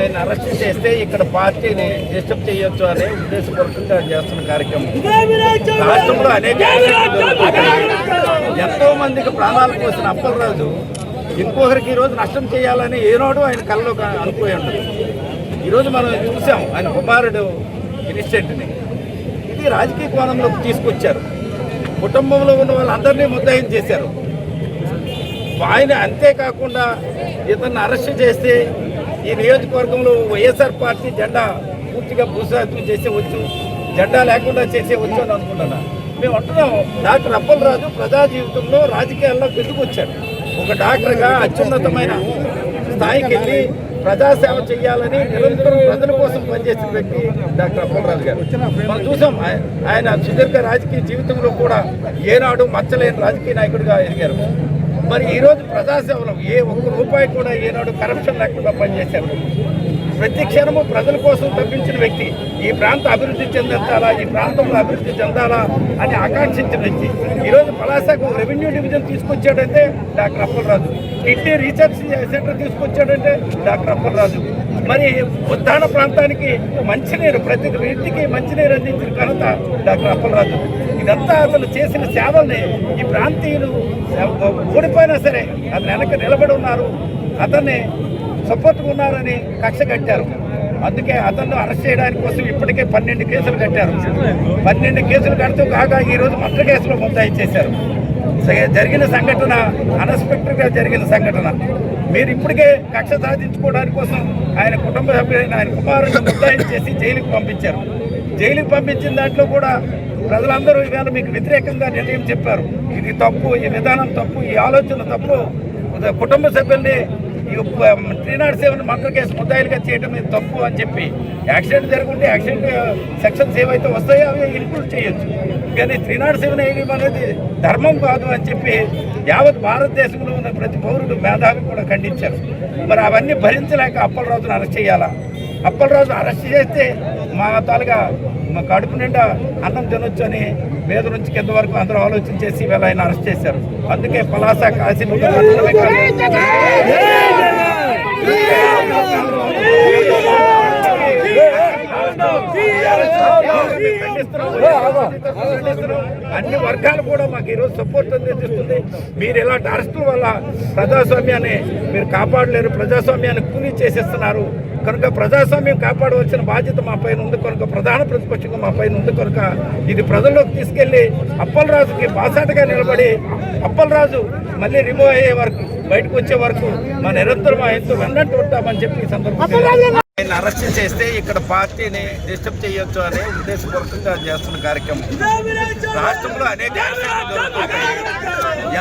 ఆయన అరెస్ట్ చేస్తే ఇక్కడ పార్టీని డిస్టర్బ్ చేయొచ్చు అనే ఉద్దేశపూర్వకంగా చేస్తున్న కార్యక్రమం. రాష్ట్రంలో అనేక ఎంతో మందికి ప్రాణాలు పోసిన అప్పలరాజు ఇంకొకరికి ఈరోజు నష్టం చేయాలని ఏనాడు ఆయన కళ్ళలో అనుకోయి ఉండదు. ఈరోజు మనం చూసాం ఆయన కుమారుడు ఇన్సిడెంట్ని. ఇది రాజకీయ కోణంలోకి తీసుకొచ్చారు. కుటుంబంలో ఉన్న వాళ్ళందరినీ ముద్దాయిం చేశారు. ఆయన అంతేకాకుండా ఇతన్ని అరెస్ట్ చేస్తే ఈ నియోజకవర్గంలో వైఎస్ఆర్ పార్టీ జెండా పూర్తిగా భూసాతం చేసేవచ్చు, జెండా లేకుండా చేసేవచ్చు అని అనుకుంటున్నా. మేము అంటున్నాం, డాక్టర్ అప్పలరాజు ప్రజా జీవితంలో రాజకీయాల్లో గెలుపుకొచ్చాడు. ఒక డాక్టర్గా అత్యున్నతమైన స్థాయికి వెళ్ళి ప్రజాసేవ చేయాలని నిరంతరం ప్రజల కోసం పనిచేసిన వ్యక్తి డాక్టర్ అప్పలరాజు గారు. మనం చూసాం ఆయన సుదీర్ఘ రాజకీయ జీవితంలో కూడా ఏనాడు మచ్చలేని రాజకీయ నాయకుడిగా ఎదిగారు. మరి ఈరోజు ప్రజాసేవలో ఒక్క రూపాయి కూడా ఏనాడు కరప్షన్ లేకుండా పనిచేశారు. ప్రతి క్షణము ప్రజల కోసం తప్పించిన వ్యక్తి. ఈ ప్రాంతం అభివృద్ధి చెందాలా, ఈ ప్రాంతంలో అభివృద్ధి చెందాలా అని ఆకాంక్షించిన వ్యక్తి. ఈరోజు పలాసకు రెవెన్యూ డివిజన్ తీసుకొచ్చాడంటే doctor Appalaraju. Kidney research centre తీసుకొచ్చాడంటే డాక్టర్ అప్పలరాజు. మరి ఉద్దాన ప్రాంతానికి మంచినీరు, ప్రతి వ్యక్తికి మంచినీరు అందించిన ఘనత డాక్టర్ అప్పలరాజు. ఇదంతా అతను చేసిన సేవల్ని ఈ ప్రాంతీయులు ఓడిపోయినా సరే అతను వెనక నిలబడి ఉన్నారు, అతన్ని సపోర్ట్గా ఉన్నారని కక్ష కట్టారు. అందుకే అతన్ని అరెస్ట్ చేయడానికి కోసం ఇప్పటికే 12 కేసులు కట్టారు. 12 కేసులు కడుతూ కాగా ఈరోజు మర్డర్ కేసులో ముద్దాయి చేశారు. జరిగిన సంఘటన అన్ఎక్స్పెక్టెడ్గా జరిగిన సంఘటన. మీరు ఇప్పటికే కక్ష సాధించుకోవడానికి కోసం ఆయన కుటుంబ సభ్యులైన ఆయన కుమారుడిని ముద్దాయి చేసి జైలుకి పంపించారు. జైలుకి పంపించిన దాంట్లో కూడా ప్రజలందరూ ఇవాళ మీకు వ్యతిరేకంగా నిర్ణయం చెప్పారు. ఇది తప్పు, ఈ విధానం తప్పు, ఈ ఆలోచన తప్పు. కుటుంబ సభ్యుల్ని 307 మర్డర్ కేసు ముద్దాయిలుగా చేయడం ఇది తప్పు అని చెప్పి యాక్సిడెంట్ జరుగుంటే యాక్సిడెంట్ సెక్షన్స్ ఏవైతే వస్తాయో అవి ఇంక్లూడ్ చేయొచ్చు. కానీ 307 వేయడం అనేది ధర్మం కాదు అని చెప్పి యావత్ భారతదేశంలో ఉన్న ప్రతి పౌరుడు మేధావి కూడా ఖండించారు. మరి అవన్నీ భరించలేక అప్పలరాజును అరెస్ట్ చేయాలా? అప్పలరాజు అరెస్ట్ చేస్తే మా తాలుగా మా కడుపు నిండా అన్నం తినొచ్చు అని మీద నుంచి కింద వరకు అందరూ ఆలోచన చేసి వీళ్ళ ఆయన అరెస్ట్ చేశారు. అందుకే పలాస కాశీలో అన్ని వర్గాలు కూడా మాకు ఈరోజు సపోర్ట్ అందిస్తుంది. మీరు ఇలాంటి అరెస్టుల వల్ల ప్రజాస్వామ్యాన్ని మీరు కాపాడలేరు, ప్రజాస్వామ్యాన్ని కూలీ చేసేస్తున్నారు. కనుక ప్రజాస్వామ్యం కాపాడవలసిన బాధ్యత మా పైన ఉంది కనుక, ప్రధాన ప్రతిపక్షంగా మా పైన ఉంది కనుక ఇది ప్రజల్లోకి తీసుకెళ్లి అప్పలరాజుకి బాసాటగా నిలబడి అప్పలరాజు మళ్ళీ రిమూవ్ అయ్యే వరకు, బయటకు వచ్చే వరకు మా నిరంతరం ఆయనతో వెన్నట్టు ఉంటామని చెప్పి ఈ సందర్భంగా ఆయన అరెస్ట్ చేస్తే ఇక్కడ పార్టీని డిస్టర్బ్ చేయొచ్చు అనే ఉద్దేశపూర్వకంగా చేస్తున్న కార్యక్రమం. రాష్ట్రంలో అనేక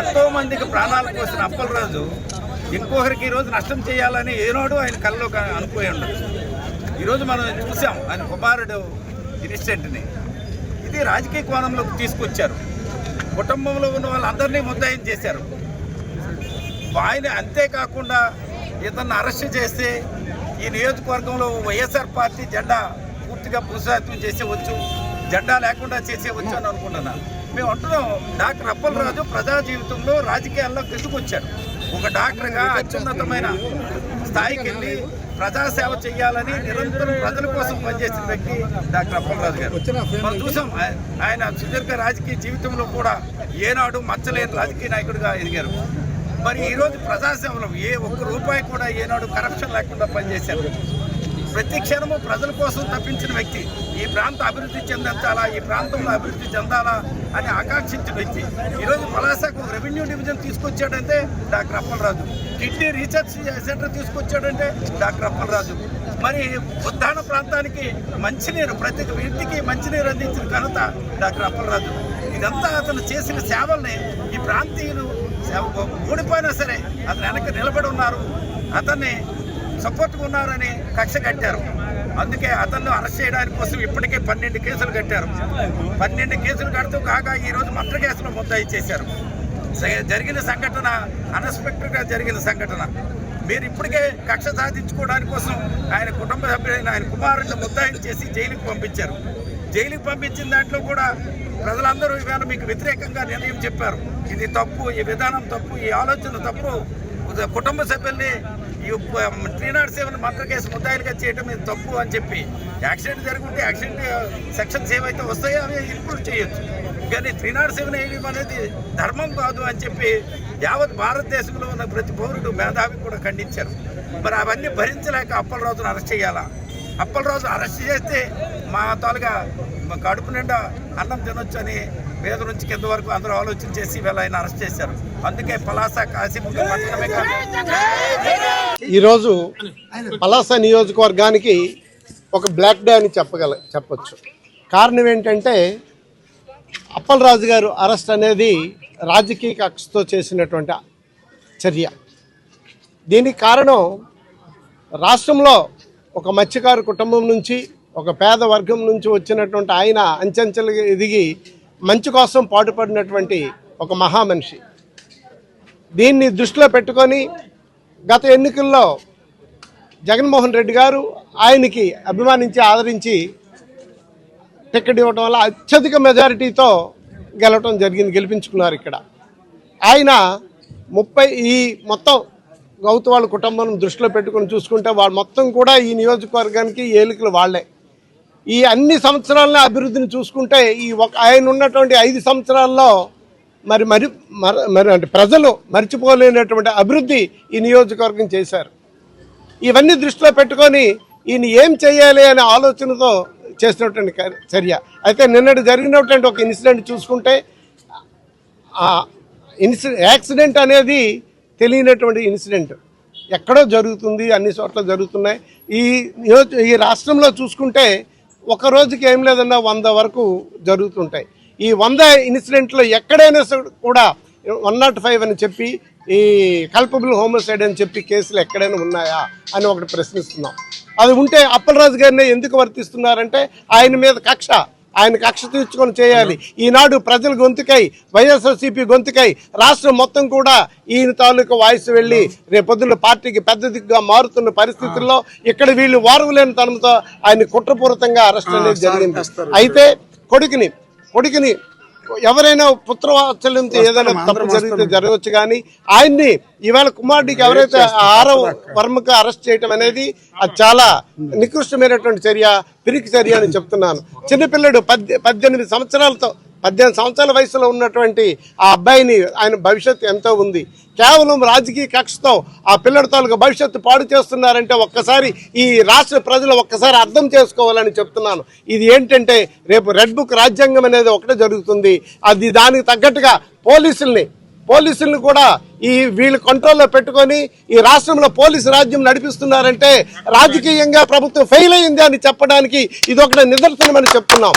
ఎంతో మందికి ప్రాణాలు పోసిన అప్పలరాజు ఇంకొకరికి ఈరోజు నష్టం చేయాలని ఏనాడు ఆయన కళ్ళలో అనుకోయి ఉండదు. ఈరోజు మనం చూసాం ఆయన కుమారుడు ఇన్సిడెంట్ని. ఇది రాజకీయ కోణంలోకి తీసుకొచ్చారు. కుటుంబంలో ఉన్న వాళ్ళందరినీ ముద్దాయిం చేశారు. ఆయన అంతేకాకుండా ఇతన్ని అరెస్ట్ చేస్తే ఈ నియోజకవర్గంలో వైఎస్ఆర్ పార్టీ జెండా పూర్తిగా భూసాతం చేసేవచ్చు, జెండా లేకుండా చేసేవచ్చు అని అనుకుంటున్నాను. మేము అంటున్నాం, డాక్టర్ అప్పలరాజు ప్రజా జీవితంలో రాజకీయాల్లో గెలుపుకొచ్చాడు. ఒక డాక్టర్గా అత్యున్నతమైన స్థాయికి వెళ్ళి ప్రజాసేవ చేయాలని నిరంతరం ప్రజల కోసం పనిచేసిన వ్యక్తి డాక్టర్ అప్పలరాజు గారు. మనం చూసాం ఆయన సుదీర్ఘ రాజకీయ జీవితంలో కూడా ఏనాడు మచ్చలేని రాజకీయ నాయకుడిగా ఎదిగారు. మరి ఈరోజు ప్రజాసేవలో ఒక్క రూపాయి కూడా ఏనాడు కరప్షన్ లేకుండా పనిచేశారు. ప్రతి క్షణము ప్రజల కోసం తప్పించిన వ్యక్తి. ఈ ప్రాంతం అభివృద్ధి చెందాలా, ఈ ప్రాంతంలో అభివృద్ధి చెందాలా అని ఆకాంక్షించిన వ్యక్తి. ఈరోజు పలాసకు రెవెన్యూ డివిజన్ తీసుకొచ్చాడంటే doctor Appalaraju. Kidney research centre తీసుకొచ్చాడంటే డాక్టర్ అప్పలరాజు. మరి ఉద్దాన ప్రాంతానికి మంచినీరు, ప్రతి వ్యక్తికి మంచినీరు అందించిన ఘనత డాక్టర్ అప్పలరాజు. ఇదంతా అతను చేసిన సేవల్ని ఈ ప్రాంతీయులు ఓడిపోయినా సరే అతను వెనక నిలబడి ఉన్నారు, అతన్ని సపోర్ట్గా ఉన్నారని కక్ష కట్టారు. అందుకే అతన్ని అరెస్ట్ చేయడానికి కోసం ఇప్పటికే 12 కేసులు కట్టారు. 12 కేసులు కడుతూ కాగా ఈరోజు మర్డర్ కేసులో ముద్దాయి చేశారు. జరిగిన సంఘటన అన్ఎక్స్పెక్టెడ్గా జరిగిన సంఘటన. మీరు ఇప్పటికే కక్ష సాధించుకోవడానికి కోసం ఆయన కుటుంబ సభ్యులైన ఆయన కుమారుడిని ముద్దాయి చేసి జైలుకి పంపించారు. జైలుకి పంపించిన దాంట్లో కూడా ప్రజలందరూ ఇవాళ మీకు వ్యతిరేకంగా నిర్ణయం చెప్పారు. ఇది తప్పు, ఈ విధానం తప్పు, ఈ ఆలోచన తప్పు. కుటుంబ సభ్యుల్ని ఈ 307 మర్డర్ కేసు ముద్దాయిలుగా చేయడం ఇది తప్పు అని చెప్పి యాక్సిడెంట్ జరుగుంటే యాక్సిడెంట్ సెక్షన్స్ ఏవైతే వస్తాయో అవి ఇంప్రూవ్ చేయొచ్చు. కానీ 307 వేయడం అనేది ధర్మం కాదు అని చెప్పి యావత్ భారతదేశంలో ఉన్న ప్రతి పౌరుడు మేధావి కూడా ఖండించారు. మరి అవన్నీ భరించలేక అప్పలరాజును అరెస్ట్ చేయాలా? అప్పలరాజు అరెస్ట్ చేస్తే మా తాలుగా కడుపు నిండా అన్నం తినొచ్చు అని మీద నుంచి కింద వరకు అందరూ ఆలోచన చేసి వీళ్ళు ఆయన అరెస్ట్ చేశారు. అందుకే పలాస కాశీముఖ పట్టణమే కాదు, ఈరోజు పలాస నియోజకవర్గానికి ఒక బ్లాక్ డే అని చెప్పొచ్చు. కారణం ఏంటంటే అప్పలరాజు గారు అరెస్ట్ అనేది రాజకీయ కక్షతో చేసినటువంటి చర్య. దీనికి కారణం రాష్ట్రంలో ఒక మత్స్యకారు కుటుంబం నుంచి, ఒక పేద వర్గం నుంచి వచ్చినటువంటి ఆయన అంచెంచెలుగా ఎదిగి మంచి కోసం పాటుపడినటువంటి ఒక మహామనిషి. దీన్ని దృష్టిలో పెట్టుకొని గత ఎన్నికల్లో జగన్మోహన్ రెడ్డి గారు ఆయనకి అభిమానించి ఆదరించి టికెట్ ఇవ్వడం వల్ల అత్యధిక మెజారిటీతో గెలిపించుకున్నారు. ఇక్కడ ఆయన ఈ మొత్తం గౌతు వాళ్ళ కుటుంబం దృష్టిలో పెట్టుకొని చూసుకుంటే వాళ్ళు మొత్తం కూడా ఈ నియోజకవర్గానికి ఏలికలు వాళ్లే. ఈ అన్ని సంవత్సరాల అభివృద్ధిని చూసుకుంటే ఆయన ఉన్నటువంటి 5 సంవత్సరాల్లో మరి అంటే ప్రజలు మర్చిపోలేనటువంటి అభివృద్ధి ఈ నియోజకవర్గం చేశారు. ఇవన్నీ దృష్టిలో పెట్టుకొని ఈయన ఏం చేయాలి అనే ఆలోచనతో చేసినటువంటి చర్య. అయితే నిన్నటి జరిగినటువంటి ఒక ఇన్సిడెంట్ చూసుకుంటే యాక్సిడెంట్ అనేది తెలియనటువంటి ఇన్సిడెంట్ ఎక్కడో జరుగుతుంది, అన్ని చోట్ల జరుగుతున్నాయి. ఈ రాష్ట్రంలో చూసుకుంటే ఒక రోజుకి ఏం లేదన్నా 100 వరకు జరుగుతుంటాయి. ఈ 100 ఇన్సిడెంట్లో ఎక్కడైనా కూడా 105 అని చెప్పి ఈ కల్పబుల్ హోమోసైడ్ అని చెప్పి కేసులు ఎక్కడైనా ఉన్నాయా అని ఒకటి ప్రశ్నిస్తున్నాం. అది ఉంటే అప్పలరాజు గారిని ఎందుకు వర్తిస్తున్నారంటే ఆయన మీద ఆయన కక్ష తీర్చుకొని చేయాలి. ఈనాడు ప్రజల గొంతుకై, వైఎస్ఆర్సీపీ గొంతుకై రాష్ట్రం మొత్తం కూడా ఈయన తాలూకు వాయిస్ వెళ్ళి రేపొద్దున పార్టీకి పెద్ద దిగ్గుగా మారుతున్న పరిస్థితుల్లో ఇక్కడ వీళ్ళు వారవులేని తనంతో ఆయన కుట్రపూరితంగా అరెస్ట్ అనేది జరిగింది. అయితే కొడుకుని ఎవరైనా పుత్రవాత్సల్యంతో ఏదైనా తప్పు జరిగితే జరగవచ్చు, కానీ ఆయన్ని ఇవాళ కుమారుడికి ఎవరైతే 6వ వర్మకు అరెస్ట్ చేయటం అనేది అది చాలా నికృష్టమైనటువంటి చర్య, పిరికి చర్య అని చెప్తున్నాను. చిన్నపిల్లడు 18 సంవత్సరాల వయసులో ఉన్నటువంటి ఆ అబ్బాయిని ఆయన భవిష్యత్తు ఎంతో ఉంది. కేవలం రాజకీయ కక్షతో ఆ పిల్లడి తాలూకు భవిష్యత్తు పాడు చేస్తున్నారంటే ఒక్కసారి ఈ రాష్ట్ర ప్రజలు ఒక్కసారి అర్థం చేసుకోవాలని చెప్తున్నాను. ఇది ఏంటంటే రేపు రెడ్ బుక్ రాజ్యాంగం అనేది ఒకటే జరుగుతుంది. అది దానికి తగ్గట్టుగా పోలీసుల్ని కూడా వీళ్ళు కంట్రోల్లో పెట్టుకొని ఈ రాష్ట్రంలో పోలీసు రాజ్యం నడిపిస్తున్నారంటే రాజకీయంగా ప్రభుత్వం ఫెయిల్ అయింది అని చెప్పడానికి ఇది ఒకటి నిదర్శనమని చెప్తున్నాం.